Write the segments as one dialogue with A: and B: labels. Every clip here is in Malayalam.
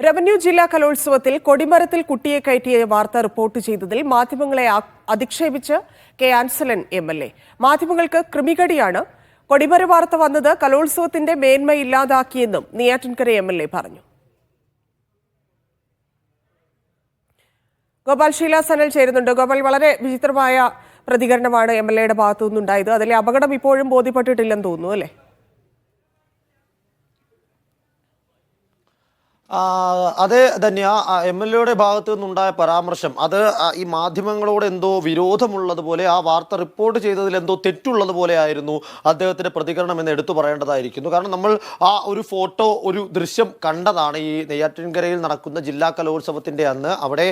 A: റവന്യൂ ജില്ലാ കലോത്സവത്തിൽ കൊടിമരത്തിൽ കുട്ടിയെ കയറ്റിയ വാർത്ത റിപ്പോർട്ട് ചെയ്തതിൽ മാധ്യമങ്ങളെ അധിക്ഷേപിച്ച് കെ ആൻസലൻ എം.എൽ.എ. മാധ്യമങ്ങൾക്ക് കൃമികടിയാണ്. കൊടിമര വാർത്ത വന്നത് കലോത്സവത്തിന്റെ മേന്മ ഇല്ലാതാക്കിയെന്നും നെയ്യാറ്റിൻകര എം.എൽ.എ. പറഞ്ഞു. ഗോപാൽ ഷീല സനൽ ചേരുന്നുണ്ട്. ഗോപാൽ, വളരെ വിചിത്രമായ പ്രതികരണമാണ് എം.എൽ.എയുടെ ഭാഗത്തു നിന്നുണ്ടായത്. അതിലെ അപകടം ഇപ്പോഴും ബോധ്യപ്പെട്ടിട്ടില്ലെന്ന് തോന്നുന്നു, അല്ലേ?
B: അതെ ധന്യ, എം.എൽ.എയുടെ ഭാഗത്തു നിന്നുണ്ടായ പരാമർശം അത് ഈ മാധ്യമങ്ങളോട് എന്തോ വിരോധമുള്ളതുപോലെ, ആ വാർത്ത റിപ്പോർട്ട് ചെയ്തതിൽ എന്തോ തെറ്റുള്ളതുപോലെ ആയിരുന്നു അദ്ദേഹത്തിന്റെ പ്രതികരണം എന്ന് എടുത്തു പറയേണ്ടതായിരിക്കുന്നു. കാരണം നമ്മൾ ആ ഒരു ഫോട്ടോ, ഒരു ദൃശ്യം കണ്ടതാണ് ഈ നെയ്യാറ്റിൻകരയിൽ നടക്കുന്ന ജില്ലാ കലോത്സവത്തിന്റെ അന്ന്. അവിടെ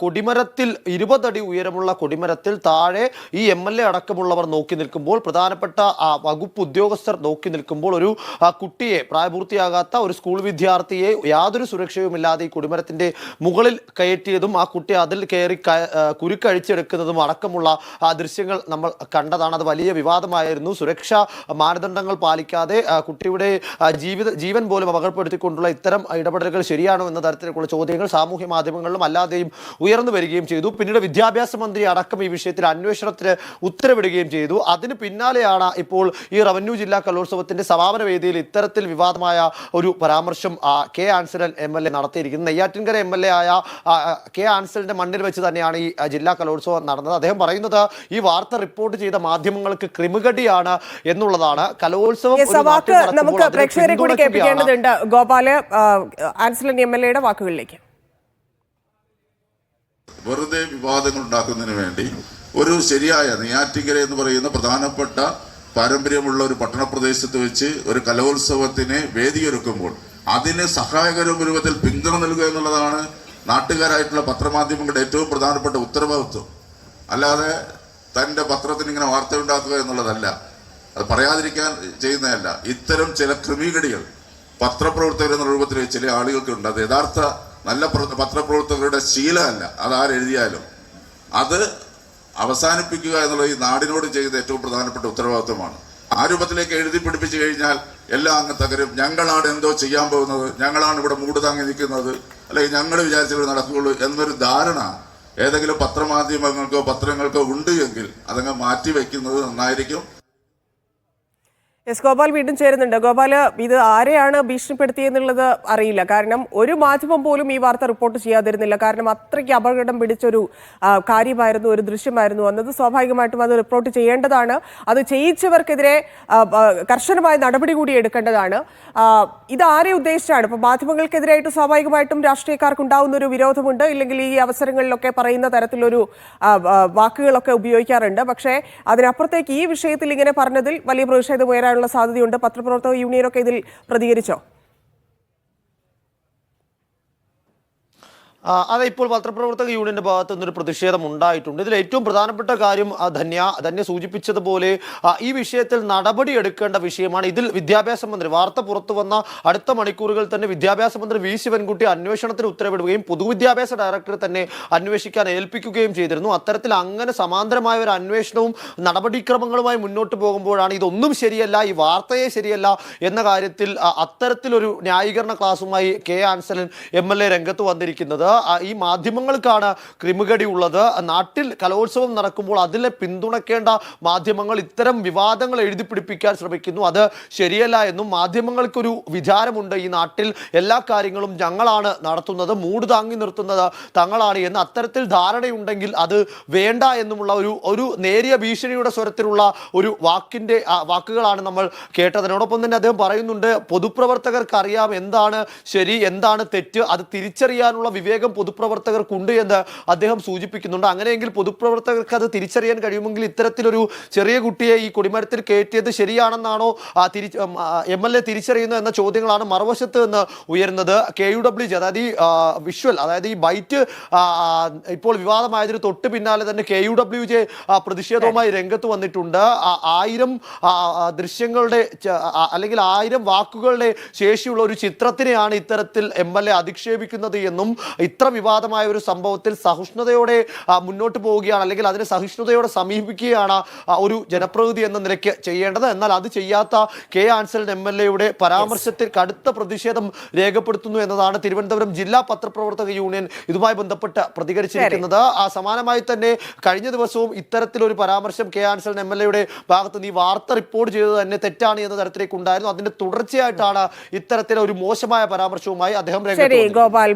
B: കൊടിമരത്തിൽ 20 അടി ഉയരമുള്ള കൊടിമരത്തിൽ താഴെ ഈ എം.എൽ.എ. അടക്കമുള്ളവർ നോക്കി നിൽക്കുമ്പോൾ, പ്രധാനപ്പെട്ട വകുപ്പ് ഉദ്യോഗസ്ഥർ നോക്കി നിൽക്കുമ്പോൾ, ഒരു കുട്ടിയെ, പ്രായപൂർത്തിയാകാത്ത ഒരു സ്കൂൾ വിദ്യാർത്ഥിയെ യാതൊരു സുരക്ഷയുമില്ലാതെ ഈ കൊടിമരത്തിന്റെ മുകളിൽ കയറ്റിയതും ആ കുട്ടി അതിൽ കയറി കുരുക്കഴിച്ചെടുക്കുന്നതും അടക്കമുള്ള ദൃശ്യങ്ങൾ നമ്മൾ കണ്ടതാണ്. അത് വലിയ വിവാദമായിരുന്നു. സുരക്ഷാ മാനദണ്ഡങ്ങൾ പാലിക്കാതെ കുട്ടിയുടെ ജീവൻ പോലും അപകടപ്പെടുത്തിക്കൊണ്ടുള്ള ഇത്തരം ഇടപെടലുകൾ ശരിയാണോ എന്ന തരത്തിലുള്ള ചോദ്യങ്ങൾ സാമൂഹ്യ മാധ്യമങ്ങളിലും അല്ലാതെയും ഉയർന്നു വരികയും ചെയ്തു. പിന്നീട് വിദ്യാഭ്യാസ മന്ത്രി അടക്കം ഈ വിഷയത്തിൽ അന്വേഷണത്തിന് ഉത്തരവിടുകയും ചെയ്തു. അതിന് പിന്നാലെയാണ് ഇപ്പോൾ ഈ റവന്യൂ ജില്ലാ കലോത്സവത്തിന്റെ സമാപന വേദിയിൽ ഇത്തരത്തിൽ വിവാദമായ ഒരു പരാമർശം കെ ആൻസലൻ എം.എൽ.എ. നടത്തിയിരിക്കുന്നത്. നെയ്യാറ്റിൻകര എം.എൽ.എ. ആയ കെ ആൻസലിന്റെ മണ്ണിൽ വെച്ച് തന്നെയാണ് ഈ ജില്ലാ കലോത്സവം നടന്നത്. അദ്ദേഹം പറയുന്നത് ഈ വാർത്ത റിപ്പോർട്ട് ചെയ്ത മാധ്യമങ്ങൾക്ക് ക്രിമികടിയാണ് എന്നുള്ളതാണ്. കലോത്സവം
A: നമുക്ക് പ്രേക്ഷകരെ കൂടി കേൾപ്പിക്കേണ്ടതുണ്ട്. ഗോപാല്, ആൻസലൻ എം.എൽ.എയുടെ വാക്കുകളിലേക്ക്.
C: വെറുതെ വിവാദങ്ങൾ ഉണ്ടാക്കുന്നതിന് വേണ്ടി ഒരു ശരിയായ നെയ്യാറ്റിൻകര എന്ന് പറയുന്ന പ്രധാനപ്പെട്ട പാരമ്പര്യമുള്ള ഒരു പട്ടണപ്രദേശത്ത് വെച്ച് ഒരു കലോത്സവത്തിന് വേദിയൊരുക്കുമ്പോൾ അതിന് സഹായകരമായ രൂപത്തിൽ പിന്തുണ നൽകുക എന്നുള്ളതാണ് നാട്ടുകാരായിട്ടുള്ള പത്രമാധ്യമങ്ങളുടെ ഏറ്റവും പ്രധാനപ്പെട്ട ഉത്തരവാദിത്വം. അല്ലാതെ തൻ്റെ പത്രത്തിന് ഇങ്ങനെ വാർത്ത ഉണ്ടാക്കുക എന്നുള്ളതല്ല, അത് പറയാതിരിക്കാൻ ചെയ്യുന്നതല്ല. ഇത്തരം ചില ക്രിമികടികൾ പത്രപ്രവർത്തകർ എന്ന രൂപത്തിൽ ചില ആളുകൾക്കുണ്ട്. അത് യഥാർത്ഥ നല്ല പത്രപ്രവർത്തകരുടെ ശീലമല്ല. അതാരെഴുതിയാലും അത് അവസാനിപ്പിക്കുക എന്നുള്ളത് ഈ നാടിനോട് ചെയ്ത ഏറ്റവും പ്രധാനപ്പെട്ട ഉത്തരവാദിത്വമാണ്. ആ രൂപത്തിലേക്ക് എഴുതി പിടിപ്പിച്ചു കഴിഞ്ഞാൽ എല്ലാം അങ്ങ് തകരും. ഞങ്ങളാണ് എന്തോ ചെയ്യാൻ പോകുന്നത്, ഞങ്ങളാണ് ഇവിടെ മൂട് താങ്ങി നിൽക്കുന്നത്, അല്ലെങ്കിൽ ഞങ്ങൾ വിചാരിച്ചവർ നടക്കുകയുള്ളൂ എന്നൊരു ധാരണ ഏതെങ്കിലും പത്രമാധ്യമങ്ങൾക്കോ പത്രങ്ങൾക്കോ ഉണ്ട് എങ്കിൽ അതങ്ങ് മാറ്റി വയ്ക്കുന്നത് നന്നായിരിക്കും.
A: എസ് ഗോപാൽ വീണ്ടും ചേരുന്നുണ്ട്. ഗോപാല്, ഇത് ആരെയാണ് ഭീഷണിപ്പെടുത്തിയെന്നുള്ളത് അറിയില്ല. കാരണം ഒരു മാധ്യമം പോലും ഈ വാർത്ത റിപ്പോർട്ട് ചെയ്യാതിരുന്നില്ല. കാരണം അത്രയ്ക്ക് അപകടം പിടിച്ചൊരു കാര്യമായിരുന്നു, ഒരു ദൃശ്യമായിരുന്നു വന്നത്. സ്വാഭാവികമായിട്ടും അത് റിപ്പോർട്ട് ചെയ്യേണ്ടതാണ്. അത് ചെയ്യിച്ചവർക്കെതിരെ കർശനമായ നടപടി കൂടി എടുക്കേണ്ടതാണ്. ഇത് ആരെ ഉദ്ദേശിച്ചാണ്? ഇപ്പം മാധ്യമങ്ങൾക്കെതിരായിട്ട് സ്വാഭാവികമായിട്ടും രാഷ്ട്രീയക്കാർക്ക് ഉണ്ടാവുന്ന ഒരു വിരോധമുണ്ട്. ഇല്ലെങ്കിൽ ഈ അവസരങ്ങളിലൊക്കെ പറയുന്ന തരത്തിലൊരു വാക്കുകളൊക്കെ ഉപയോഗിക്കാറുണ്ട്. പക്ഷേ അതിനപ്പുറത്തേക്ക് ഈ വിഷയത്തിൽ ഇങ്ങനെ പറഞ്ഞതിൽ വലിയ പ്രതിഷേധം ഉയരാൻ സാധ്യതയുണ്ട്. പത്രപ്രവർത്തക യൂണിയനൊക്കെ ഇതിൽ പ്രതികരിച്ചോ?
B: അതെ, ഇപ്പോൾ പത്രപ്രവർത്തക യൂണിയന്റെ ഭാഗത്തു നിന്നൊരു പ്രതിഷേധം ഉണ്ടായിട്ടുണ്ട്. ഇതിൽ ഏറ്റവും പ്രധാനപ്പെട്ട കാര്യം ധന്യ സൂചിപ്പിച്ചതുപോലെ ഈ വിഷയത്തിൽ നടപടി എടുക്കേണ്ട വിഷയമാണ്. ഇതിൽ വിദ്യാഭ്യാസ മന്ത്രി, വാർത്ത പുറത്തു വന്ന അടുത്ത മണിക്കൂറുകൾ തന്നെ വിദ്യാഭ്യാസ മന്ത്രി വി ശിവൻകുട്ടി അന്വേഷണത്തിന് ഉത്തരവിടുകയും പൊതുവിദ്യാഭ്യാസ ഡയറക്ടറെ തന്നെ അന്വേഷിക്കാൻ ഏൽപ്പിക്കുകയും ചെയ്തിരുന്നു. അത്തരത്തിൽ അങ്ങനെ സമാന്തരമായ ഒരു അന്വേഷണവും നടപടിക്രമങ്ങളുമായി മുന്നോട്ട് പോകുമ്പോഴാണ് ഇതൊന്നും ശരിയല്ല, ഈ വാർത്തയെ ശരിയല്ല എന്ന കാര്യത്തിൽ അത്തരത്തിലൊരു ന്യായീകരണ ക്ലാസുമായി കെ ആൻസലൻ എം.എൽ.എ. രംഗത്ത് വന്നിരിക്കുന്നത്. ഈ മാധ്യമങ്ങൾക്കാണ് ക്രിമികടി ഉള്ളത്. നാട്ടിൽ കലോത്സവം നടക്കുമ്പോൾ അതിനെ പിന്തുണയ്ക്കേണ്ട മാധ്യമങ്ങൾ ഇത്തരം വിവാദങ്ങൾ എഴുതി പിടിപ്പിക്കാൻ ശ്രമിക്കുന്നു. അത് ശരിയല്ല എന്നും മാധ്യമങ്ങൾക്കൊരു വിചാരമുണ്ട്, ഈ നാട്ടിൽ എല്ലാ കാര്യങ്ങളും ഞങ്ങളാണ് നടത്തുന്നത്, മൂട് താങ്ങി നിർത്തുന്നത് തങ്ങളാണ് എന്ന്. അത്തരത്തിൽ ധാരണയുണ്ടെങ്കിൽ അത് വേണ്ട എന്നുമുള്ള ഒരു നേരിയ ഭീഷണിയുടെ സ്വരത്തിലുള്ള ഒരു വാക്കുകളാണ് നമ്മൾ കേട്ടതിനോടൊപ്പം തന്നെ അദ്ദേഹം പറയുന്നുണ്ട്, പൊതുപ്രവർത്തകർക്ക് അറിയാം എന്താണ് ശരി എന്താണ് തെറ്റ്, അത് തിരിച്ചറിയാനുള്ള വിവേകം പൊതുപ്രവർത്തകർക്കുണ്ട് എന്ന് അദ്ദേഹം സൂചിപ്പിക്കുന്നുണ്ട്. അങ്ങനെയെങ്കിൽ പൊതുപ്രവർത്തകർക്ക് അത് തിരിച്ചറിയാൻ കഴിയുമെങ്കിൽ ഇത്തരത്തിലൊരു ചെറിയ കുട്ടിയെ ഈ കൊടിമരത്തിൽ കയറ്റിയത് ശരിയാണെന്നാണോ എം.എൽ.എ. തിരിച്ചറിയുന്നത് എന്ന ചോദ്യങ്ങളാണ് മറുവശത്ത് നിന്ന് ഉയരുന്നത്. KUWJ, അതായത് ഈ വിഷ്വൽ, അതായത് ഈ ബൈറ്റ് ഇപ്പോൾ വിവാദമായതിന് തൊട്ട് പിന്നാലെ തന്നെ KUWJ പ്രതിഷേധവുമായി രംഗത്ത് വന്നിട്ടുണ്ട്. 1000 ദൃശ്യങ്ങളുടെ അല്ലെങ്കിൽ 1000 വാക്കുകളുടെ ശേഷിയുള്ള ഒരു ചിത്രത്തിനെയാണ് ഇത്തരത്തിൽ എം.എൽ.എ. അധിക്ഷേപിക്കുന്നത് എന്നും ഇത്ര വിവാദമായ ഒരു സംഭവത്തിൽ സഹിഷ്ണുതയോടെ മുന്നോട്ട് പോവുകയാണ്, അല്ലെങ്കിൽ അതിനെ സഹിഷ്ണുതയോടെ സമീപിക്കുകയാണ് ഒരു ജനപ്രതിനിധി എന്ന നിലയ്ക്ക് ചെയ്യേണ്ടത്. എന്നാൽ അത് ചെയ്യാത്ത കെ ആൻസലൻ MLA-യുടെ പരാമർശത്തിൽ കടുത്ത പ്രതിഷേധം രേഖപ്പെടുത്തുന്നു എന്നതാണ് തിരുവനന്തപുരം ജില്ലാ പത്രപ്രവർത്തക യൂണിയൻ ഇതുമായി ബന്ധപ്പെട്ട് പ്രതികരിച്ചിരിക്കുന്നത്. സമാനമായി തന്നെ കഴിഞ്ഞ ദിവസവും ഇത്തരത്തിലൊരു പരാമർശം കെ ആൻസലൻ MLA-യുടെ ഭാഗത്ത് നീ വാർത്ത റിപ്പോർട്ട് ചെയ്തത് തന്നെ തെറ്റാണ് എന്ന തരത്തിലേക്ക് ഉണ്ടായിരുന്നു. അതിന്റെ തുടർച്ചയായിട്ടാണ് ഇത്തരത്തിലെ ഒരു മോശമായ പരാമർശവുമായി അദ്ദേഹം രംഗത്ത് വന്നത്.
A: ഗോപാൽ